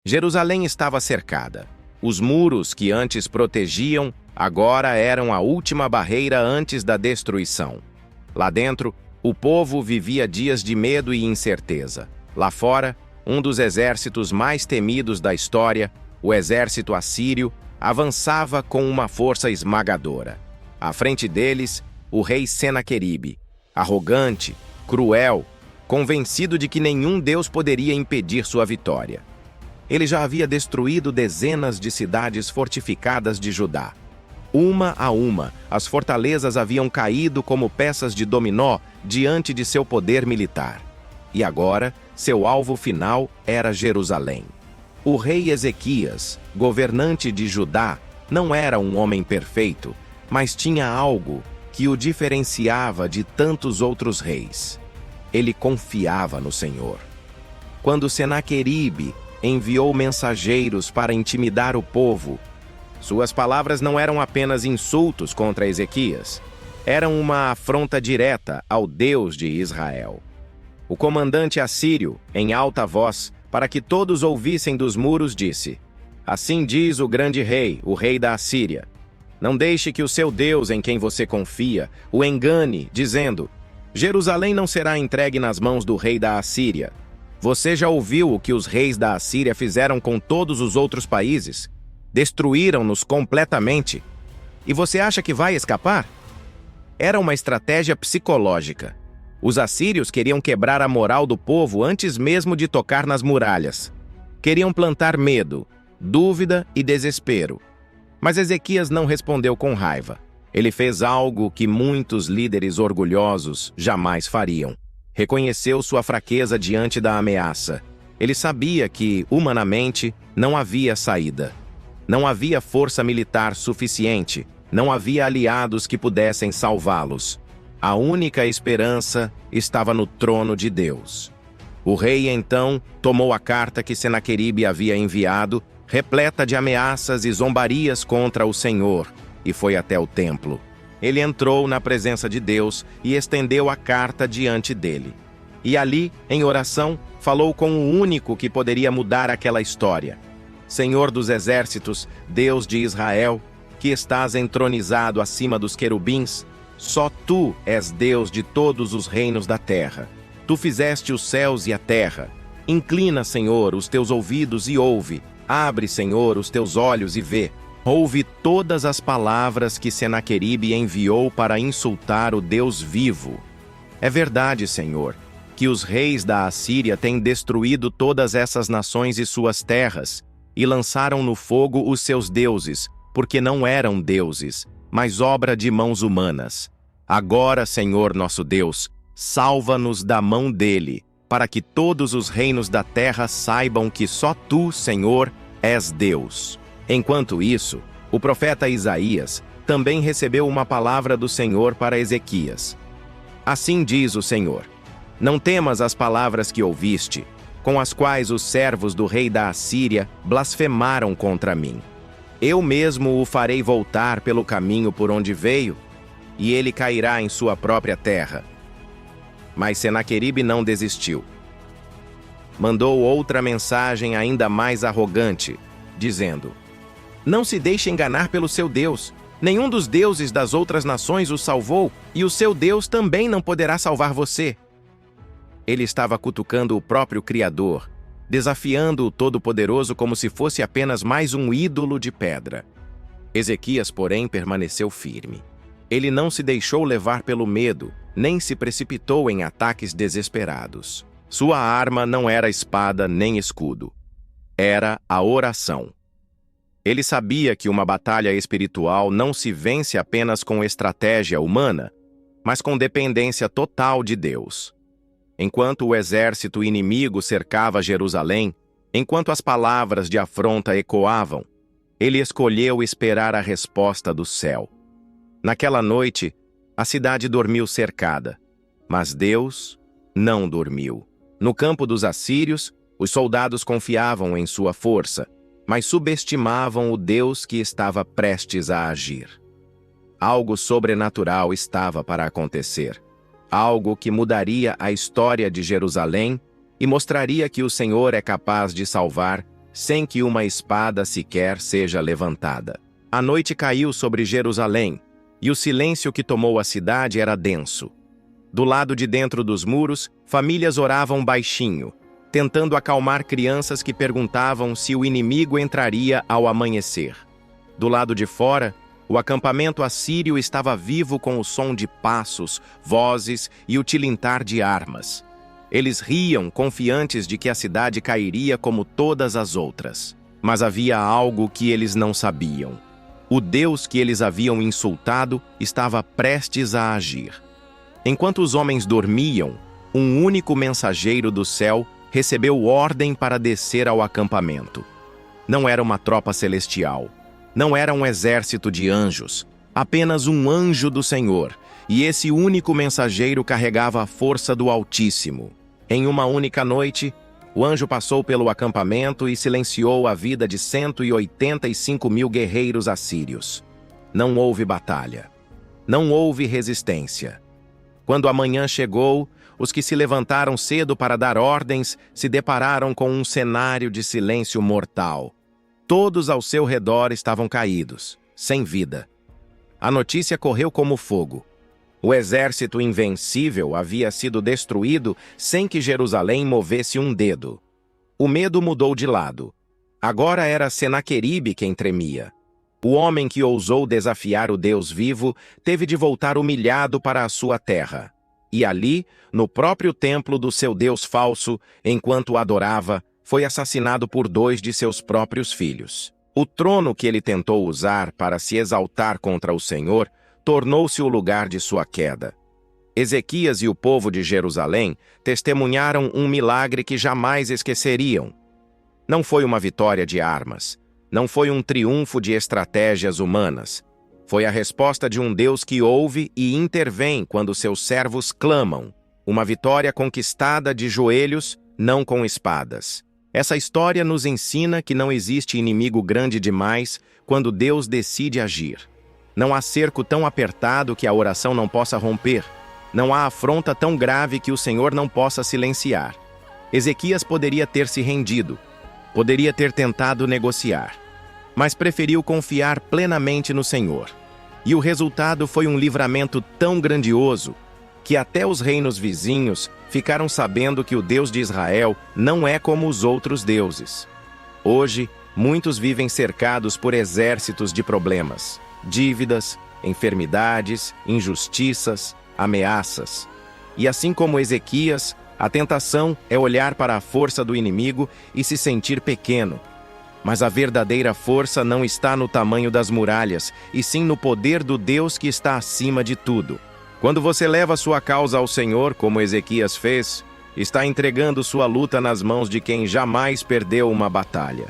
Jerusalém estava cercada. Os muros que antes protegiam agora eram a última barreira antes da destruição. Lá dentro, o povo vivia dias de medo e incerteza. Lá fora, um dos exércitos mais temidos da história, o exército assírio, avançava com uma força esmagadora. À frente deles, o rei Senaqueribe, arrogante, cruel, convencido de que nenhum deus poderia impedir sua vitória. Ele já havia destruído dezenas de cidades fortificadas de Judá. Uma a uma, as fortalezas haviam caído como peças de dominó diante de seu poder militar. E agora, seu alvo final era Jerusalém. O rei Ezequias, governante de Judá, não era um homem perfeito, mas tinha algo que o diferenciava de tantos outros reis. Ele confiava no Senhor. Quando Senaqueribe enviou mensageiros para intimidar o povo, suas palavras não eram apenas insultos contra Ezequias, eram uma afronta direta ao Deus de Israel. O comandante assírio, em alta voz, para que todos ouvissem dos muros, disse: "Assim diz o grande rei, o rei da Assíria. Não deixe que o seu Deus, em quem você confia, o engane, dizendo: Jerusalém não será entregue nas mãos do rei da Assíria. Você já ouviu o que os reis da Assíria fizeram com todos os outros países? Destruíram-nos completamente. E você acha que vai escapar?" Era uma estratégia psicológica. Os assírios queriam quebrar a moral do povo antes mesmo de tocar nas muralhas. Queriam plantar medo, dúvida e desespero. Mas Ezequias não respondeu com raiva. Ele fez algo que muitos líderes orgulhosos jamais fariam. Reconheceu sua fraqueza diante da ameaça. Ele sabia que, humanamente, não havia saída. Não havia força militar suficiente. Não havia aliados que pudessem salvá-los. A única esperança estava no trono de Deus. O rei, então, tomou a carta que Senaqueribe havia enviado, repleta de ameaças e zombarias contra o Senhor, e foi até o templo. Ele entrou na presença de Deus e estendeu a carta diante dele. E ali, em oração, falou com o único que poderia mudar aquela história. Senhor dos exércitos, Deus de Israel, que estás entronizado acima dos querubins, só tu és Deus de todos os reinos da terra. Tu fizeste os céus e a terra. Inclina, Senhor, os teus ouvidos e ouve. Abre, Senhor, os teus olhos e vê. Ouve todas as palavras que Senaqueribe enviou para insultar o Deus vivo. É verdade, Senhor, que os reis da Assíria têm destruído todas essas nações e suas terras, e lançaram no fogo os seus deuses, porque não eram deuses, mas obra de mãos humanas. Agora, Senhor nosso Deus, salva-nos da mão dele, para que todos os reinos da terra saibam que só tu, Senhor, és Deus. Enquanto isso, o profeta Isaías também recebeu uma palavra do Senhor para Ezequias. Assim diz o Senhor: Não temas as palavras que ouviste, com as quais os servos do rei da Assíria blasfemaram contra mim. Eu mesmo o farei voltar pelo caminho por onde veio, e ele cairá em sua própria terra. Mas Senaqueribe não desistiu. Mandou outra mensagem ainda mais arrogante, dizendo: Não se deixe enganar pelo seu Deus. Nenhum dos deuses das outras nações o salvou, e o seu Deus também não poderá salvar você. Ele estava cutucando o próprio Criador, desafiando o Todo-Poderoso como se fosse apenas mais um ídolo de pedra. Ezequias, porém, permaneceu firme. Ele não se deixou levar pelo medo, nem se precipitou em ataques desesperados. Sua arma não era espada nem escudo. Era a oração. Ele sabia que uma batalha espiritual não se vence apenas com estratégia humana, mas com dependência total de Deus. Enquanto o exército inimigo cercava Jerusalém, enquanto as palavras de afronta ecoavam, ele escolheu esperar a resposta do céu. Naquela noite, a cidade dormiu cercada, mas Deus não dormiu. No campo dos assírios, os soldados confiavam em sua força, mas subestimavam o Deus que estava prestes a agir. Algo sobrenatural estava para acontecer. Algo que mudaria a história de Jerusalém e mostraria que o Senhor é capaz de salvar sem que uma espada sequer seja levantada. A noite caiu sobre Jerusalém, e o silêncio que tomou a cidade era denso. Do lado de dentro dos muros, famílias oravam baixinho, tentando acalmar crianças que perguntavam se o inimigo entraria ao amanhecer. Do lado de fora, o acampamento assírio estava vivo com o som de passos, vozes e o tilintar de armas. Eles riam, confiantes de que a cidade cairia como todas as outras. Mas havia algo que eles não sabiam. O Deus que eles haviam insultado estava prestes a agir. Enquanto os homens dormiam, um único mensageiro do céu recebeu ordem para descer ao acampamento. Não era uma tropa celestial. Não era um exército de anjos. Apenas um anjo do Senhor. E esse único mensageiro carregava a força do Altíssimo. Em uma única noite, o anjo passou pelo acampamento e silenciou a vida de 185.000 guerreiros assírios. Não houve batalha. Não houve resistência. Quando a manhã chegou, os que se levantaram cedo para dar ordens se depararam com um cenário de silêncio mortal. Todos ao seu redor estavam caídos, sem vida. A notícia correu como fogo. O exército invencível havia sido destruído sem que Jerusalém movesse um dedo. O medo mudou de lado. Agora era Senaqueribe quem tremia. O homem que ousou desafiar o Deus vivo teve de voltar humilhado para a sua terra. E ali, no próprio templo do seu Deus falso, enquanto o adorava, foi assassinado por 2 de seus próprios filhos. O trono que ele tentou usar para se exaltar contra o Senhor tornou-se o lugar de sua queda. Ezequias e o povo de Jerusalém testemunharam um milagre que jamais esqueceriam. Não foi uma vitória de armas, não foi um triunfo de estratégias humanas. Foi a resposta de um Deus que ouve e intervém quando seus servos clamam. Uma vitória conquistada de joelhos, não com espadas. Essa história nos ensina que não existe inimigo grande demais quando Deus decide agir. Não há cerco tão apertado que a oração não possa romper. Não há afronta tão grave que o Senhor não possa silenciar. Ezequias poderia ter se rendido, poderia ter tentado negociar, mas preferiu confiar plenamente no Senhor. E o resultado foi um livramento tão grandioso que até os reinos vizinhos ficaram sabendo que o Deus de Israel não é como os outros deuses. Hoje, muitos vivem cercados por exércitos de problemas, dívidas, enfermidades, injustiças, ameaças. E assim como Ezequias, a tentação é olhar para a força do inimigo e se sentir pequeno. Mas a verdadeira força não está no tamanho das muralhas, e sim no poder do Deus que está acima de tudo. Quando você leva sua causa ao Senhor, como Ezequias fez, está entregando sua luta nas mãos de quem jamais perdeu uma batalha.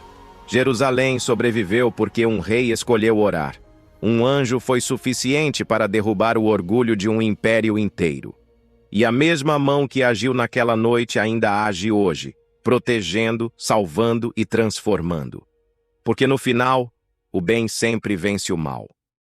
Jerusalém sobreviveu porque um rei escolheu orar. Um anjo foi suficiente para derrubar o orgulho de um império inteiro. E a mesma mão que agiu naquela noite ainda age hoje, protegendo, salvando e transformando. Porque no final, o bem sempre vence o mal.